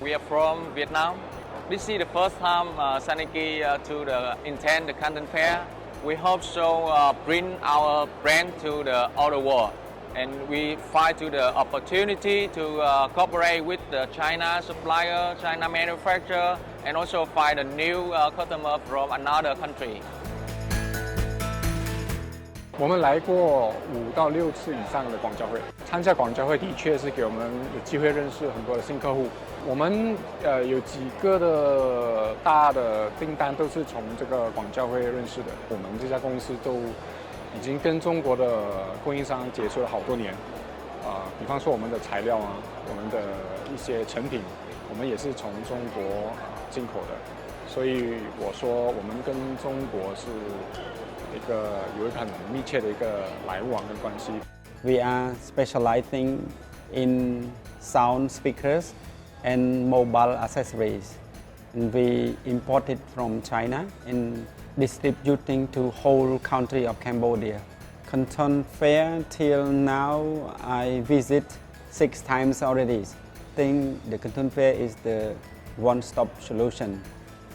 We are from Vietnam. This is the first time Saniki to attend the Canton Fair. We hope so bring our brand to all the world. And we find to the opportunity to cooperate with the China supplier, China manufacturer, and also find a new customer from another country. 我们来过5到6次以上的广交会，参加广交会的确是给我们有机会认识很多的新客户。我们有几个的大的订单都是从这个广交会认识的。我们这家公司都已经跟中国的供应商接触了好多年，比方说我们的材料啊，我们的一些成品，我们也是从中国进口的。所以我说我们跟中国是有一个很密切的一个来往跟关系。We are specializing in sound speakers and mobile accessories. And we import it from China and distributing to whole country of Cambodia. Canton Fair till now I visit 6 times already. I think the Canton Fair is the one-stop solution.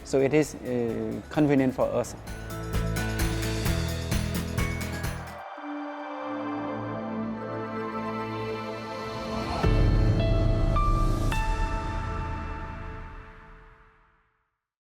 So it is convenient for us.